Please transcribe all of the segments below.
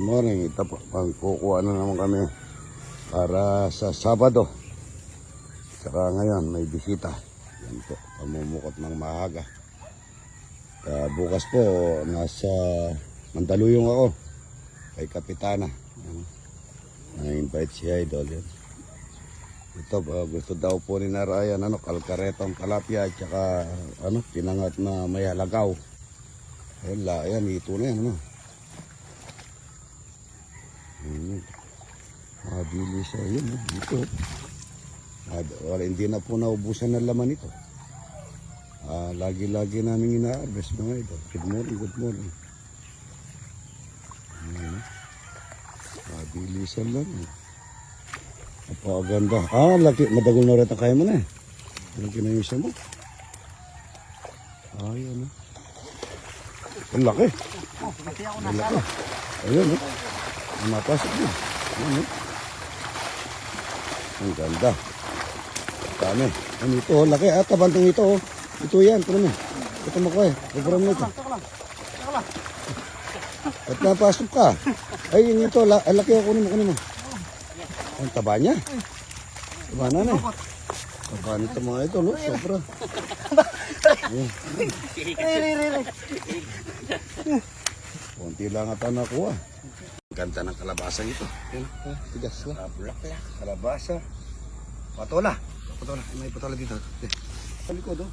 Morning, ito po, magkukuha na naman kami para sa Sabado. Saka ngayon may bisita. Yan po, pamumukot ng maaga. Bukas po, nasa Mandaluyong ako kay Kapitana. Na-invite si Idol yan. Ito gusto daw po ni Narayan, kalkaretong talapia at saka pinangat na may halagaw. Ayan, ito na yan, mabili siya yun, dito. Wala, hindi na po naubusan ng laman ito. Lagi-lagi namin ina-harvest mga ito. Good morning. Mabili siya lang. Napakaganda. Laki, madagol na rin ang kaya mo na eh. Laki na yung isa mo. Ayan. Ang laki. Ang laki. Ayan, mapasok na. Ang ganda. Dami. Ito, laki. Tabantong ito. Ito yan. Ito mo ko eh. Program mo ito. At napasok ka. Ay, ito. Laki ako. Kunin mo. Ang taba niya. Taba na. Taba nito mga ito. Sobra. Kunti lang ata nakuha. Ganda ng kalabasa ito. Tigas na. Bulaklak, kalabasa. Patola. May patola dito. Sa likod, ito.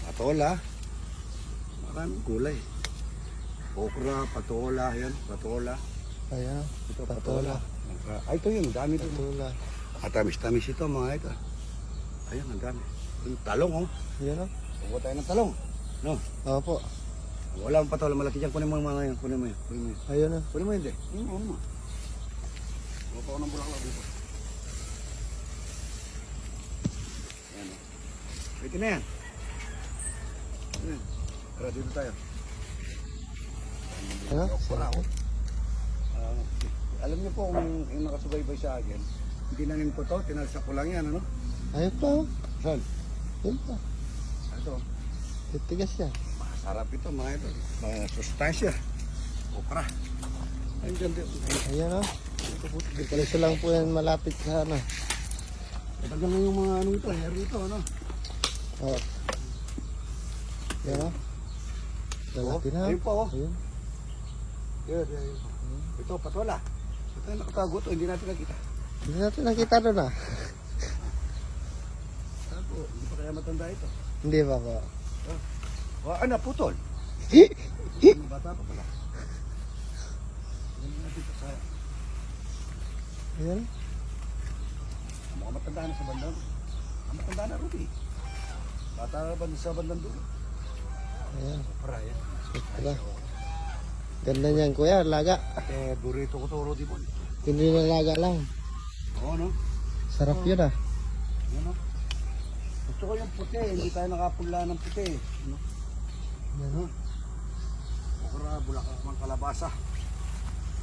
Patola. Maraming gulay. Okra, patola. Yan, patola. Ayan. Ito, patola. Ito yun. Dami ito. Patola. Tamis ito, mga ito. Ayan, ang dami. Yung talong, Ayan, Kuha tayo ng talong. No? Opo. Wala akong patola malaki dyan. Kunin mo yung mga yan. Kunin mo yan. Ayan. Kunin mo yun, Kunin mo. Kuha pa ako ng bulaklak dito. Ayan, Pwede na yan. Ayan. Tara, dito tayo. Ano? Wala ako. Alam niyo po kung yung nakasubaybay sa akin, tinanim ko to, tinalsak ko lang yan, Ayun pa. Saan? Ayun pa. Ito. Titigas yan. Masarap ito, mga ito. Mga sustansya. Okra. Ayun dyan dito. Ayan, Dito lang po yan malapit sa Matagal na yung mga ito, hair ito, Oh. Ayan, Lalaki na. Ayun pa, Ayun. Yan. Ito, patola. Ito yung nakatago ito, hindi natin nakita. Hindi natin nakita doon, Tago, hindi pa kaya matanda ito. Hindi ba po? Putol. Bata pa pala. Ganun natin ito sa... Ayan. Mukhang matanda na sa bandang. Matanda na, Ruby. Bata na ba sa bandang doon? Ayan. Para yan. Diba? Ganda niyan, kuya. Laga. Burrito ko to, Rudy Bon. Hindi na laga lang. Oo, Sarap yun, Yan, Gusto ko yung puti. Hindi tayo nakapula ng puti. Ayan, Okra, bulaklak ng kalabasa.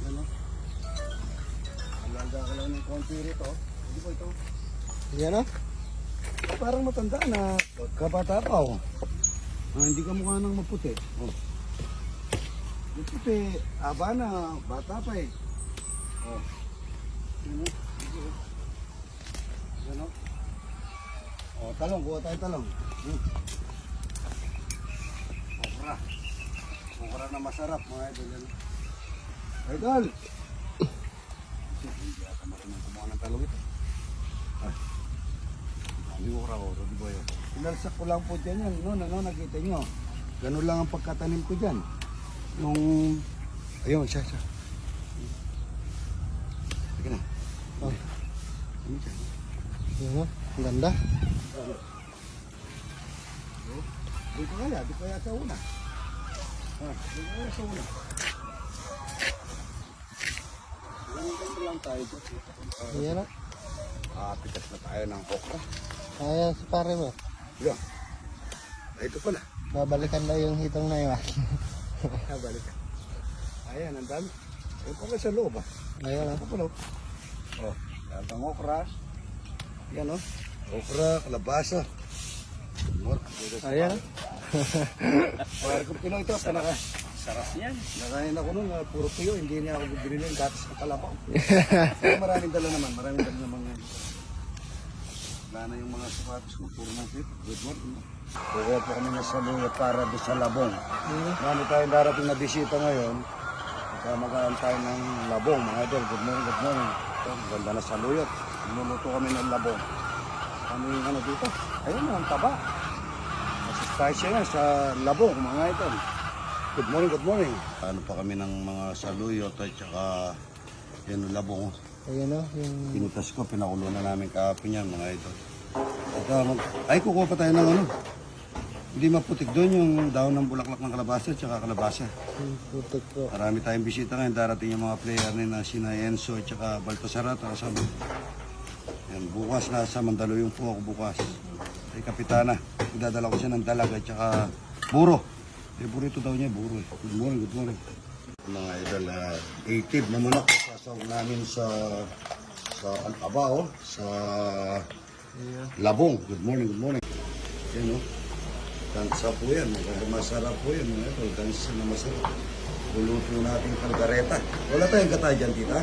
Yan, Alaga ka lang ng konti rito. Hindi ko ito. Ayan, Parang matanda na. Kabata pa, hindi ka mukha ng maputi. Yung puti, aba na, bata pa eh. Yan, talong, kuha tayo talong. Okra. Okra na masarap, mga idol. Idol! Hindi ata marunong kumuha ng talong ito. Hindi okra ko, Rudy Boy. Pinalsak ko lang po dyan yan, nakita nyo. Ganun lang ang pagkatanim ko dyan. Yung... Ayun, siya. Sige na. Ano siya? Ayan, ang ganda. Di ko kaya sa una. Di ko kaya sa una. Ganun lang tayo. Ayan, Pitas na tayo ng okra. Ayan, si pare mo. Yan. Ito pala. Babalikan daw yung hitong na yun. Balik. Ayan, ang dami. Ito pala sa loob Ayan, Ito pala. Ang okra. Yan, okra, kalabasa. Ayan. Para kung pino ito, Sarap yan. Nakain ako nun, puro tuyo, hindi niya ako bibili ng gatas ng kalabaw. Pero maraming dala naman yan. Wala na yung mga sapatos ko, puro ng tip. Good morning. Kukuha po kami na saluyo para doon sa labong. Marami tayong darating na bisita ngayon. Kaya magaan tayo ng labong, mga idol. Good morning, good morning. Ito, ganda na saluyot. Luluto kami ng labong. Ano yung ano dito? Ayun, ang taba. Masustansya yan sa labong, mga idol. Good morning, good morning. Ano pa kami ng mga saluyot at saka yan labong. Ayan o, yung... Pinutas ko, pinakulo na namin kahapon yan, mga idol. Ay, kukuha pa tayo ng ano. Hindi maputik doon yung daon ng bulaklak ng kalabasa at saka kalabasa. putik po. Marami tayong bisita ngayon. Darating yung mga player na sina Enzo at saka Baltasar at kasama. Yan, bukas nasa Mandaluyong po ako bukas. Ay kapitana. Idadala ko siya ng dalag at saka buro. Favorito daw niya, buro eh. Good morning, good morning. Mga idol, native na manok. Sasawag namin sa Antabao, sa Labong. Good morning, good morning. Yan o. Dansa po yan. Masarap po yan. Mga idol, dansa na masarap. Luluto natin kalgareta. Wala tayong gata dyan, tita?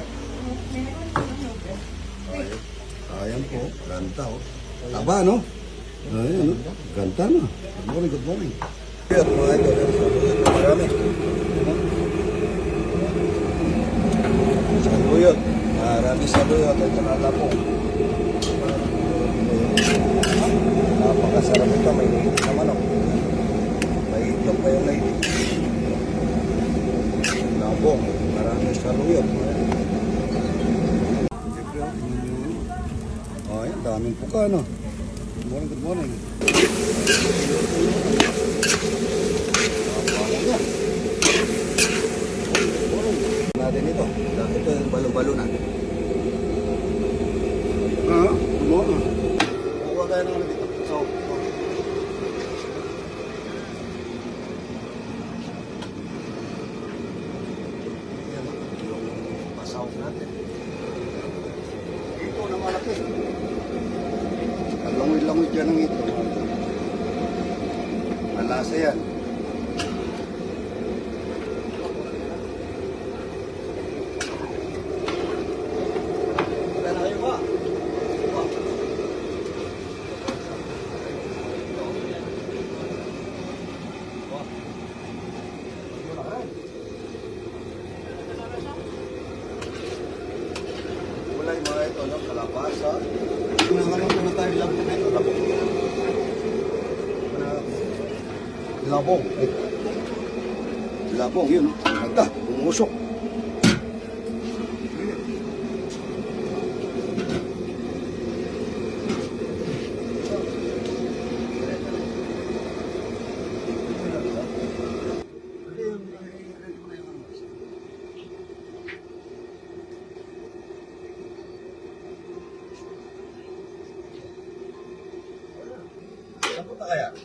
Ayan po. Ganta o. Taba, no? Ayan o. Ganta na. Good morning, good morning. Yan, mga idol. Marami. Saluyot. Marami saluyot at saka lapong. Napakasarap ito. May nainit na manok. May itlog pa yung nainit. Lapong. Marami saluyot. Ayan, daming puka, no? Good morning, good morning. Natin ito. Ito yung balon-balon na. Ano? Kukuha tayo ng ano dito. So. Yan. Yung pasaw natin. Ito na malaki. Langoy-langoy dyan ang ito. Malasa yan. Wala yung mga ito, no? Kalabasa. Nakaroon ko na tayo labong na ito. Labong. Labong, yun. Magda, umusok. Saan punta kaya?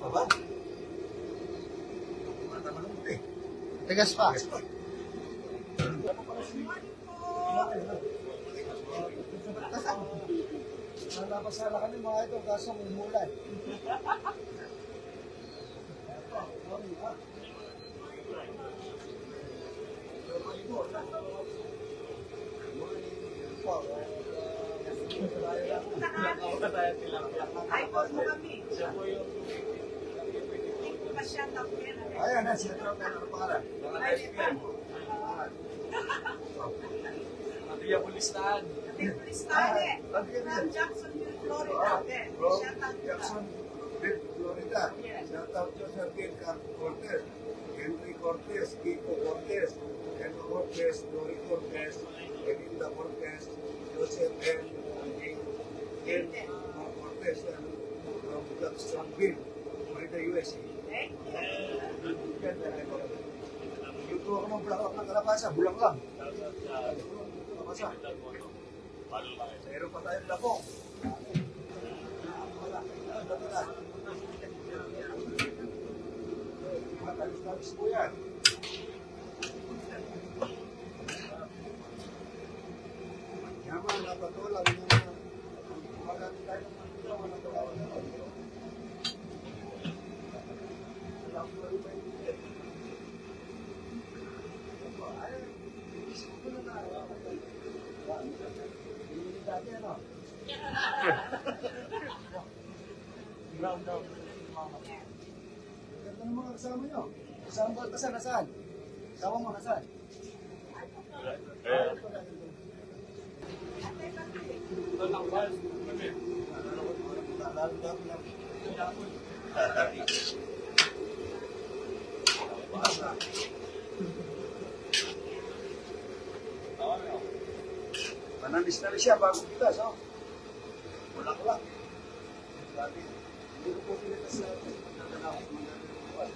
Baba? Mata malungkot eh. Tigas pa. Napasala kami mga ito kaso umulan. Ay, po kami. Masyadong pera. Ayan na, siya tropa na pangalan. Maria Pulistaan. Listahan from Jacksonville, Florida. Jacksonville, Florida. Shout out to Sir Ken Cortez, Henry Cortez, Kiko Cortez, Henry Cortez, Lori Cortez, Elinda Cortez, Joseph N. Ken Cortez, from Jacksonville, Florida, USA. Yuto ako ng bulaklak ng kalabasa, bulang lang. Kalabasa. Mayroon pa tayong labong. Matalis-talis po yan. Yaman, napatulang yung maganda tayo ng mga walang kawalan. Ganda ng mga kasama nyo. Kasama mo, nasaan? Kasama mo, nasaan? Manalis na rin siya bago bukas, oh. Wala. Hindi ko po pilitas sa pagkakalakot ng bukas.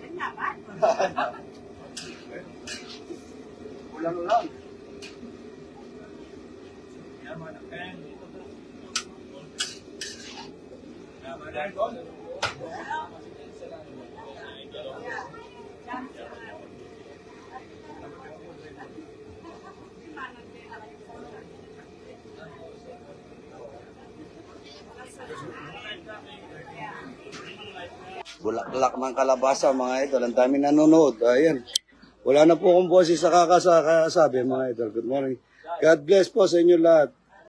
Yan naman. Ulang-ulang. Bulaklak ng kalabasa mga idol. Ang dami nanonood. Ayan. Wala na po akong boses sa kakasabi mga idol. Good morning. God bless po sa inyo lahat.